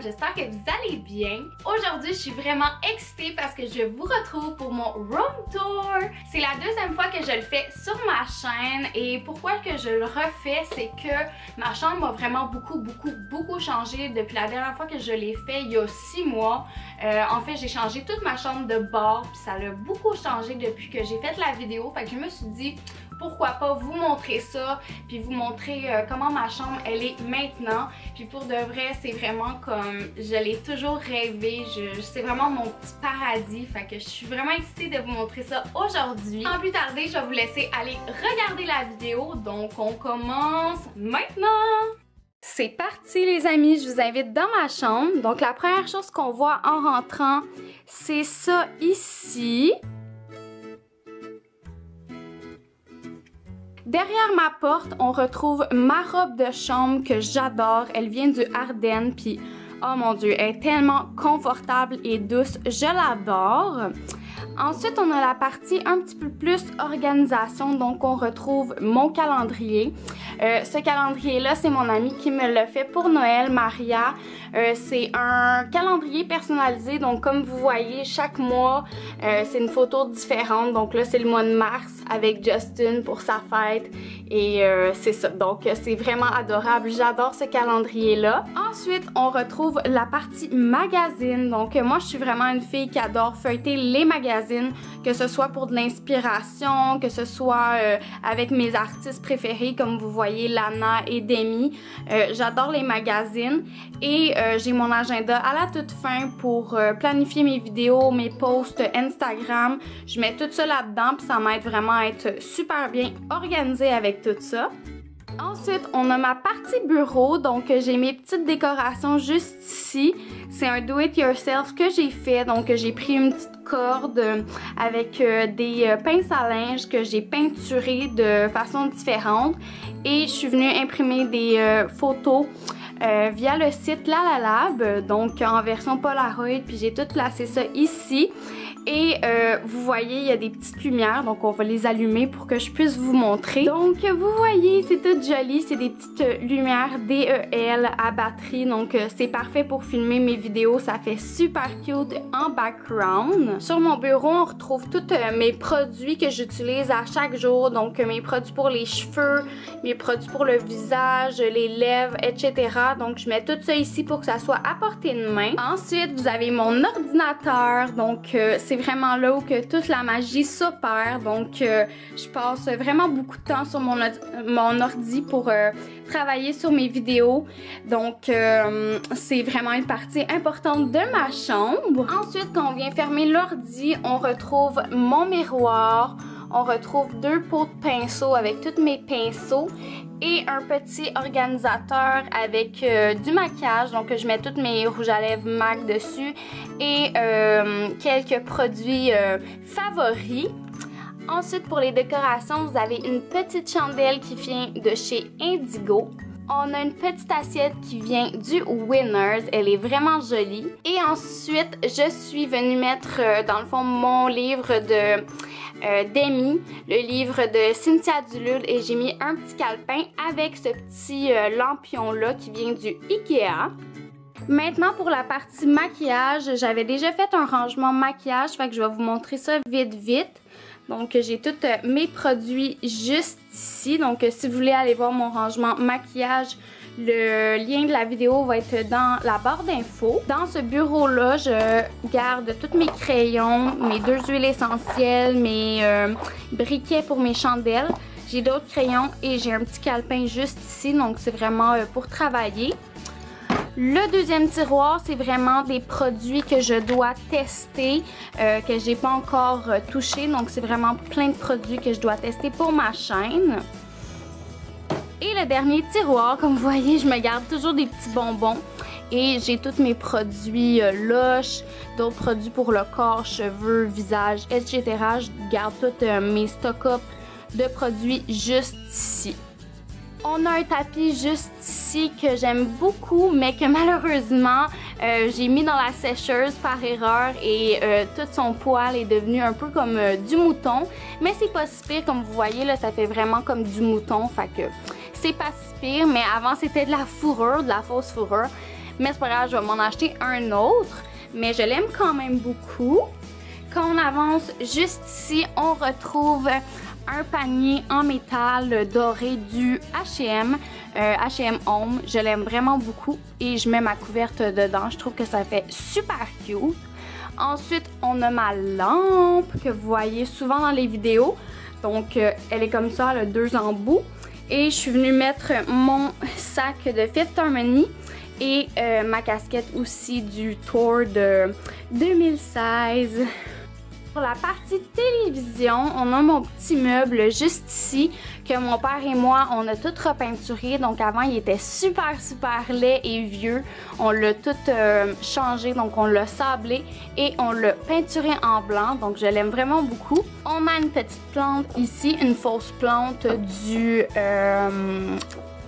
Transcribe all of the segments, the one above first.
J'espère que vous allez bien. Aujourd'hui, je suis vraiment excitée parce que je vous retrouve pour mon room tour. C'est la deuxième fois que je le fais sur ma chaîne et pourquoi que je le refais, c'est que ma chambre a vraiment beaucoup changé depuis la dernière fois que je l'ai fait il y a 6 mois. En fait, j'ai changé toute ma chambre de bord puis ça a beaucoup changé depuis que j'ai fait la vidéo. Fait que je me suis dit pourquoi pas vous montrer ça, puis vous montrer comment ma chambre elle est maintenant. Puis pour de vrai, c'est vraiment comme je l'ai toujours rêvé, c'est vraiment mon petit paradis. Fait que je suis vraiment excitée de vous montrer ça aujourd'hui. Sans plus tarder, je vais vous laisser aller regarder la vidéo. Donc on commence maintenant! C'est parti les amis, je vous invite dans ma chambre. Donc la première chose qu'on voit en rentrant, c'est ça ici. Derrière ma porte, on retrouve ma robe de chambre que j'adore. Elle vient du Ardennes, puis oh mon dieu, elle est tellement confortable et douce. Je l'adore. Ensuite, on a la partie un petit peu plus organisation. Donc, on retrouve mon calendrier. Ce calendrier-là, c'est mon amie qui me l'a fait pour Noël, Maria. C'est un calendrier personnalisé. Donc, comme vous voyez, chaque mois, c'est une photo différente. Donc là, c'est le mois de mars avec Justin pour sa fête. Et c'est ça. Donc, c'est vraiment adorable. J'adore ce calendrier-là. Ensuite, on retrouve la partie magazine. Donc, moi, je suis vraiment une fille qui adore feuilleter les magazines, que ce soit pour de l'inspiration, que ce soit avec mes artistes préférés, comme vous voyez, Lana et Demi. J'adore les magazines et j'ai mon agenda à la toute fin pour planifier mes vidéos, mes posts Instagram. Je mets tout ça là-dedans puis ça m'aide vraiment à être super bien organisée avec tout ça. Ensuite, on a ma partie bureau, donc j'ai mes petites décorations juste ici. C'est un do-it-yourself que j'ai fait, donc j'ai pris une petite corde avec des pinces à linge que j'ai peinturées de façon différente et je suis venue imprimer des photos via le site Lalalab, donc en version Polaroid, puis j'ai tout placé ça ici. Et vous voyez, il y a des petites lumières, donc on va les allumer pour que je puisse vous montrer. Donc vous voyez, c'est tout joli, c'est des petites lumières DEL à batterie, donc c'est parfait pour filmer mes vidéos, ça fait super cute en background. Sur mon bureau, on retrouve tous mes produits que j'utilise à chaque jour, donc mes produits pour les cheveux, mes produits pour le visage, les lèvres, etc. Donc je mets tout ça ici pour que ça soit à portée de main. Ensuite, vous avez mon ordinateur, donc c'est vraiment là où que toute la magie s'opère. Donc je passe vraiment beaucoup de temps sur mon ordi pour travailler sur mes vidéos. Donc c'est vraiment une partie importante de ma chambre. Ensuite, quand on vient fermer l'ordi, on retrouve mon miroir. On retrouve 2 pots de pinceaux avec tous mes pinceaux et un petit organisateur avec du maquillage. Donc je mets tous mes rouges à lèvres MAC dessus et quelques produits favoris. Ensuite, pour les décorations, vous avez une petite chandelle qui vient de chez Indigo. On a une petite assiette qui vient du Winners, elle est vraiment jolie. Et ensuite, je suis venue mettre dans le fond mon livre de Demi, le livre de Cynthia Duluth, et j'ai mis un petit calepin avec ce petit lampion là qui vient du Ikea. Maintenant pour la partie maquillage, j'avais déjà fait un rangement maquillage, fait que je vais vous montrer ça vite. Donc j'ai tous mes produits juste ici, donc si vous voulez aller voir mon rangement maquillage, le lien de la vidéo va être dans la barre d'infos. Dans ce bureau-là, je garde tous mes crayons, mes 2 huiles essentielles, mes briquets pour mes chandelles. J'ai d'autres crayons et j'ai un petit calepin juste ici, donc c'est vraiment pour travailler. Le deuxième tiroir, c'est vraiment des produits que je dois tester, que j'ai pas encore touché. Donc c'est vraiment plein de produits que je dois tester pour ma chaîne. Et le dernier tiroir, comme vous voyez, je me garde toujours des petits bonbons. Et j'ai tous mes produits Lush, d'autres produits pour le corps, cheveux, visage, etc. Je garde tous mes stock-up de produits juste ici. On a un tapis juste ici que j'aime beaucoup, mais que malheureusement, j'ai mis dans la sécheuse par erreur et tout son poil est devenu un peu comme du mouton. Mais c'est pas si pire, comme vous voyez, là, ça fait vraiment comme du mouton, fait que c'est pas si pire. Mais avant, c'était de la fourrure, de la fausse fourrure. Mais c'est pas grave, je vais m'en acheter un autre. Mais je l'aime quand même beaucoup. Quand on avance juste ici, on retrouve un panier en métal doré du H&M, H&M Home. Je l'aime vraiment beaucoup et je mets ma couverte dedans. Je trouve que ça fait super cute. Ensuite, on a ma lampe que vous voyez souvent dans les vidéos. Donc, elle est comme ça, elle a deux embouts. Et je suis venue mettre mon sac de Fifth Harmony et ma casquette aussi du tour de 2016. Pour la partie télévision, on a mon petit meuble juste ici que mon père et moi, on a tout repeinturé. Donc avant, il était super laid et vieux. On l'a tout changé, donc on l'a sablé et on l'a peinturé en blanc. Donc je l'aime vraiment beaucoup. On a une petite plante ici, une fausse plante du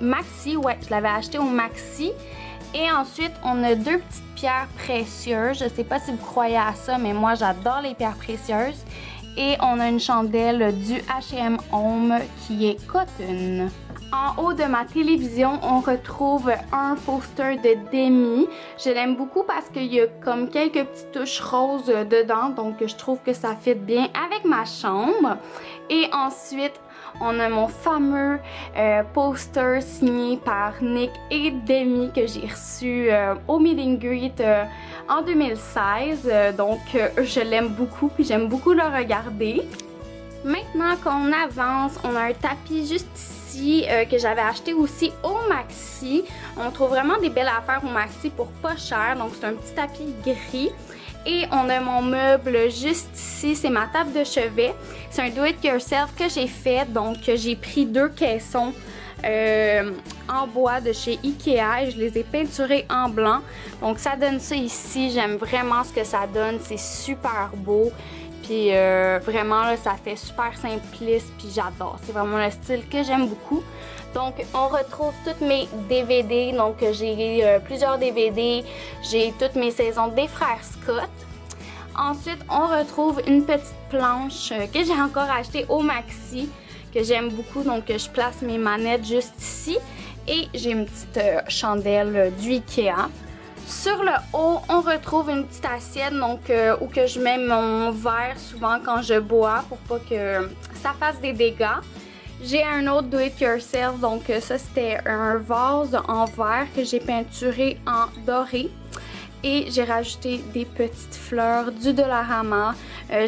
Maxi. Ouais, je l'avais acheté au Maxi. Et ensuite, on a deux petites pierres précieuses. Je ne sais pas si vous croyez à ça, mais moi, j'adore les pierres précieuses. Et on a une chandelle du H&M Home qui est cotton. En haut de ma télévision, on retrouve un poster de Demi. Je l'aime beaucoup parce qu'il y a comme quelques petites touches roses dedans. Donc, je trouve que ça fit bien avec ma chambre. Et ensuite, on a mon fameux poster signé par Nick et Demi que j'ai reçu au Meet and Greet en 2016. Donc, je l'aime beaucoup puis j'aime beaucoup le regarder. Maintenant qu'on avance, on a un tapis juste ici que j'avais acheté aussi au Maxi. On trouve vraiment des belles affaires au Maxi pour pas cher. Donc, c'est un petit tapis gris. Et on a mon meuble juste ici, c'est ma table de chevet. C'est un do-it-yourself que j'ai fait, donc j'ai pris deux caissons en bois de chez Ikea et je les ai peinturés en blanc. Donc ça donne ça ici, j'aime vraiment ce que ça donne, c'est super beau. Puis vraiment là, ça fait super simpliste, puis j'adore. C'est vraiment le style que j'aime beaucoup. Donc, on retrouve toutes mes DVD. Donc, j'ai plusieurs DVD. J'ai toutes mes saisons des frères Scott. Ensuite, on retrouve une petite planche que j'ai encore achetée au Maxi, que j'aime beaucoup. Donc, je place mes manettes juste ici. Et j'ai une petite chandelle du Ikea. Sur le haut, on retrouve une petite assiette donc, où que je mets mon verre souvent quand je bois pour pas que ça fasse des dégâts. J'ai un autre do-it-yourself, donc ça c'était un vase en verre que j'ai peinturé en doré. Et j'ai rajouté des petites fleurs du Dollarama.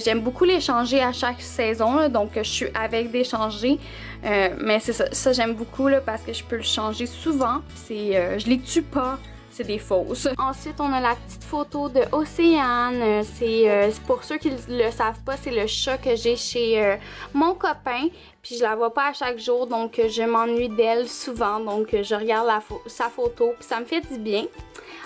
J'aime beaucoup les changer à chaque saison, là, donc je suis avec des changés. Mais c'est ça j'aime beaucoup là, parce que je peux le changer souvent. Je les tue pas. C'est des fausses. Ensuite, on a la petite photo de Océane. C'est pour ceux qui le savent pas, c'est le chat que j'ai chez mon copain. Puis je la vois pas à chaque jour, donc je m'ennuie d'elle souvent. Donc je regarde sa photo, puis ça me fait du bien.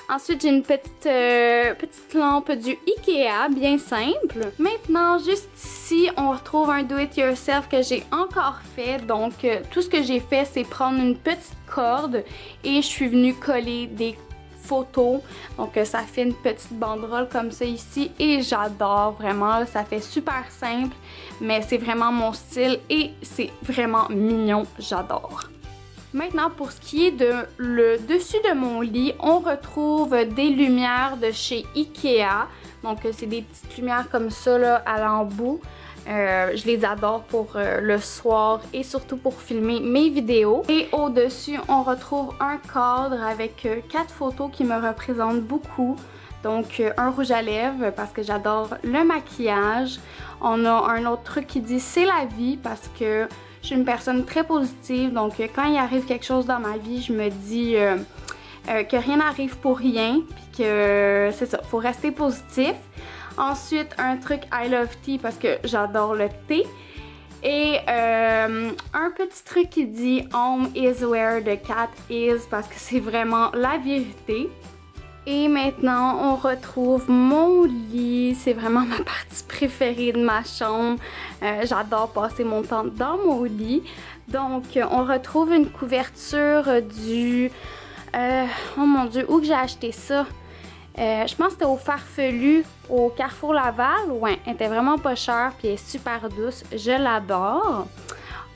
Ensuite, j'ai une petite lampe du Ikea, bien simple. Maintenant, juste ici, on retrouve un do-it-yourself que j'ai encore fait. Donc, tout ce que j'ai fait, c'est prendre une petite corde et je suis venue coller des photos. Donc, ça fait une petite banderole comme ça ici et j'adore vraiment. Ça fait super simple, mais c'est vraiment mon style et c'est vraiment mignon. J'adore. Maintenant, pour ce qui est de le dessus de mon lit, on retrouve des lumières de chez Ikea. Donc, c'est des petites lumières comme ça là, à l'embout. Je les adore pour le soir et surtout pour filmer mes vidéos. Et au-dessus, on retrouve un cadre avec 4 photos qui me représentent beaucoup. Donc, un rouge à lèvres parce que j'adore le maquillage. On a un autre truc qui dit « C'est la vie » parce que je suis une personne très positive. Donc, quand il arrive quelque chose dans ma vie, je me dis que rien n'arrive pour rien, puis que c'est ça, faut rester positif. Ensuite, un truc I love tea parce que j'adore le thé. Et un petit truc qui dit Home is where the cat is parce que c'est vraiment la vérité. Et maintenant, on retrouve mon lit. C'est vraiment ma partie préférée de ma chambre. J'adore passer mon temps dans mon lit. Donc, on retrouve une couverture du... oh mon Dieu, où que j'ai acheté ça? Je pense que c'était au Farfelu, au Carrefour Laval. Ouais, elle était vraiment pas chère puis elle est super douce. Je l'adore.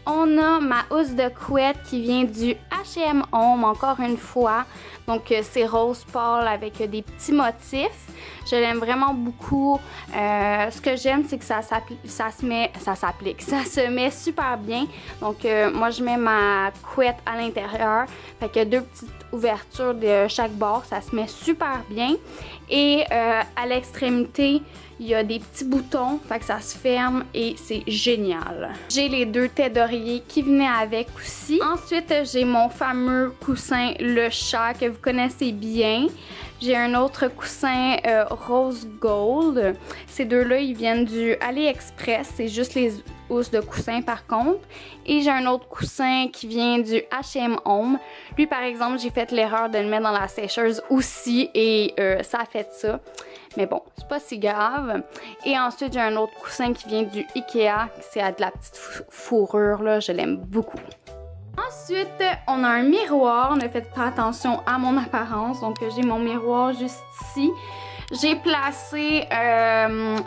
On a ma housse de couette qui vient du H&M Home, encore une fois. Donc, c'est rose pâle avec des petits motifs. Je l'aime vraiment beaucoup. Ce que j'aime, c'est que ça se met super bien. Donc, moi, je mets ma couette à l'intérieur. Fait que 2 petites ouvertures de chaque bord. Ça se met super bien. Et à l'extrémité, il y a des petits boutons, fait que ça se ferme et c'est génial. J'ai les 2 têtes d'oreiller qui venaient avec aussi. Ensuite, j'ai mon fameux coussin Le Chat que vous connaissez bien. J'ai un autre coussin rose gold. Ces 2-là, ils viennent du AliExpress. C'est juste les housses de coussin par contre. Et j'ai un autre coussin qui vient du H&M Home. Lui, par exemple, j'ai fait l'erreur de le mettre dans la sécheuse aussi et ça a fait ça. Mais bon, c'est pas si grave. Et ensuite, j'ai un autre coussin qui vient du Ikea. C'est de la petite fourrure, là. Je l'aime beaucoup. Ensuite, on a un miroir. Ne faites pas attention à mon apparence. Donc, j'ai mon miroir juste ici. J'ai placé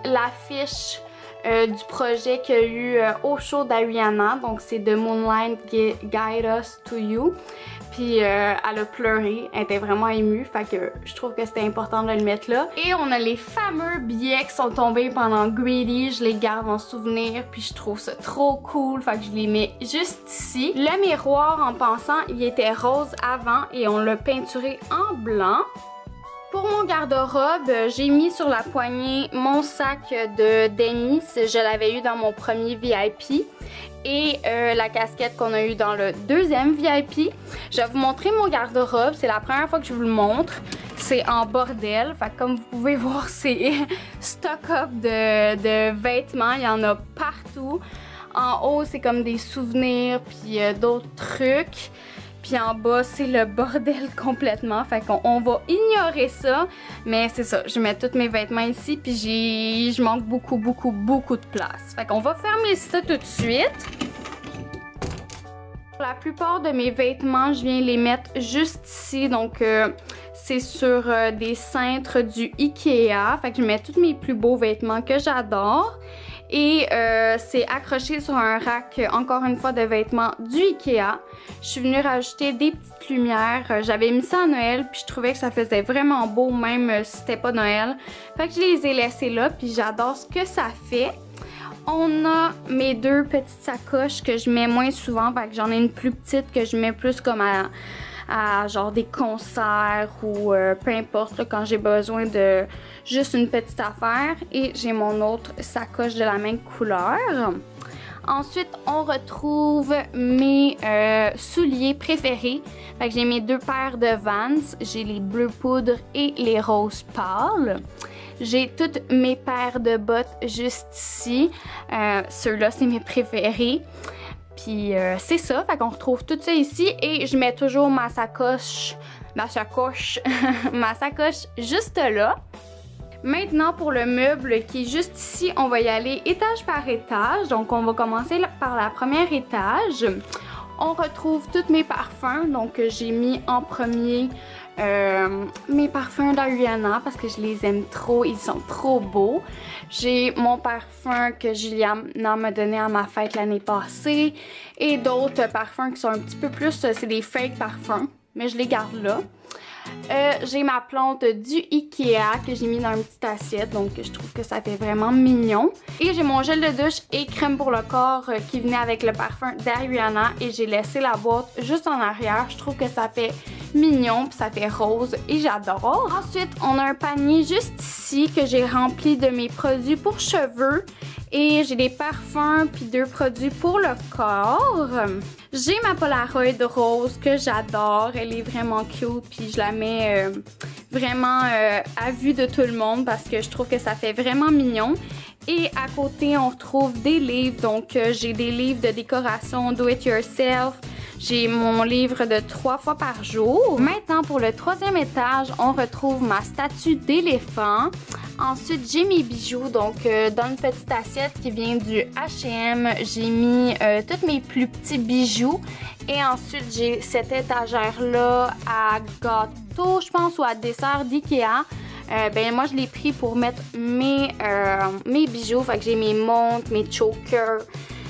l'affiche du projet qu'il y a eu au show d'Ariana. Donc, c'est The Moonlight Guide Us to You. Puis elle a pleuré, elle était vraiment émue, fait que je trouve que c'était important de le mettre là. Et on a les fameux billets qui sont tombés pendant Greedy, je les garde en souvenir, puis je trouve ça trop cool, fait que je les mets juste ici. Le miroir, en pensant, il était rose avant et on l'a peinturé en blanc. Pour mon garde-robe, j'ai mis sur la poignée mon sac de Denis, je l'avais eu dans mon premier VIP. Et la casquette qu'on a eue dans le deuxième VIP. Je vais vous montrer mon garde-robe. C'est la première fois que je vous le montre. C'est en bordel. Fait que comme vous pouvez voir, c'est stock-up de vêtements. Il y en a partout. En haut, c'est comme des souvenirs puis d'autres trucs. Puis en bas, c'est le bordel complètement. Fait qu'on va ignorer ça. Mais c'est ça, je mets tous mes vêtements ici. Puis je manque beaucoup de place. Fait qu'on va fermer ça tout de suite. Pour la plupart de mes vêtements, je viens les mettre juste ici. Donc, c'est sur des cintres du Ikea. Fait que je mets tous mes plus beaux vêtements que j'adore. Et c'est accroché sur un rack, encore une fois, de vêtements du Ikea. Je suis venue rajouter des petites lumières. J'avais mis ça à Noël, puis je trouvais que ça faisait vraiment beau, même si c'était pas Noël. Fait que je les ai laissés là, puis j'adore ce que ça fait. On a mes 2 petites sacoches que je mets moins souvent. Fait que j'en ai une plus petite que je mets plus comme à genre des concerts ou peu importe là, quand j'ai besoin de juste une petite affaire. Et j'ai mon autre sacoche de la même couleur. Ensuite, on retrouve mes souliers préférés. Fait que j'ai mes 2 paires de Vans. J'ai les bleus poudre et les roses pâles. J'ai toutes mes paires de bottes juste ici. Ceux-là, c'est mes préférés. Puis c'est ça, fait qu'on retrouve tout ça ici et je mets toujours ma sacoche juste là. Maintenant pour le meuble qui est juste ici, on va y aller étage par étage. Donc on va commencer par la première étage. On retrouve tous mes parfums, donc j'ai mis en premier mes parfums d'Ariana parce que je les aime trop, ils sont trop beaux. J'ai mon parfum que Juliana m'a donné à ma fête l'année passée et d'autres parfums qui sont un petit peu plus, c'est des fake parfums, mais je les garde là. J'ai ma plante du Ikea que j'ai mis dans une petite assiette, donc je trouve que ça fait vraiment mignon. Et j'ai mon gel de douche et crème pour le corps qui venait avec le parfum d'Ariana et j'ai laissé la boîte juste en arrière. Je trouve que ça fait mignon, puis ça fait rose et j'adore. Ensuite, on a un panier juste ici que j'ai rempli de mes produits pour cheveux. Et j'ai des parfums puis 2 produits pour le corps. J'ai ma Polaroid rose que j'adore. Elle est vraiment cute puis je la mets vraiment à vue de tout le monde parce que je trouve que ça fait vraiment mignon. Et à côté, on retrouve des livres. Donc, j'ai des livres de décoration do it yourself. J'ai mon livre de 3 fois par jour. Maintenant, pour le 3e étage, on retrouve ma statue d'éléphant. Ensuite, j'ai mes bijoux, donc dans une petite assiette qui vient du H&M, j'ai mis tous mes plus petits bijoux. Et ensuite, j'ai cette étagère-là à gâteau, je pense, ou à dessert d'Ikea. Ben moi, je l'ai pris pour mettre mes bijoux. Fait que j'ai mes montres, mes chokers,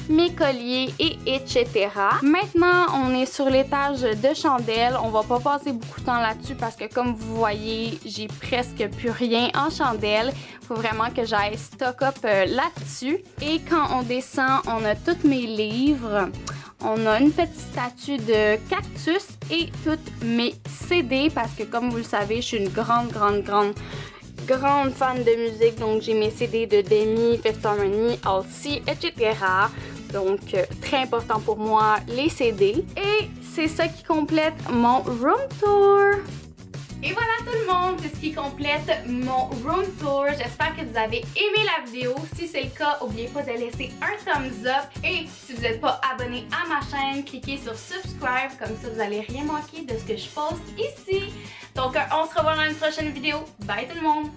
mes colliers et etc. Maintenant, on est sur l'étage de chandelles. On va pas passer beaucoup de temps là-dessus parce que comme vous voyez, j'ai presque plus rien en chandelles. Il faut vraiment que j'aille stock up là-dessus. Et quand on descend, on a tous mes livres. On a une petite statue de cactus et toutes mes CD parce que comme vous le savez, je suis une grande fan de musique. Donc j'ai mes CD de Demi, Fifth Harmony, Halsey, etc. Donc très important pour moi les CD. Et c'est ça qui complète mon room tour. Et voilà tout le monde, c'est ce qui complète mon room tour. J'espère que vous avez aimé la vidéo. Si c'est le cas, n'oubliez pas de laisser un thumbs up. Et si vous n'êtes pas abonné à ma chaîne, cliquez sur subscribe. Comme ça, vous n'allez rien manquer de ce que je poste ici. Donc, on se revoit dans une prochaine vidéo. Bye tout le monde!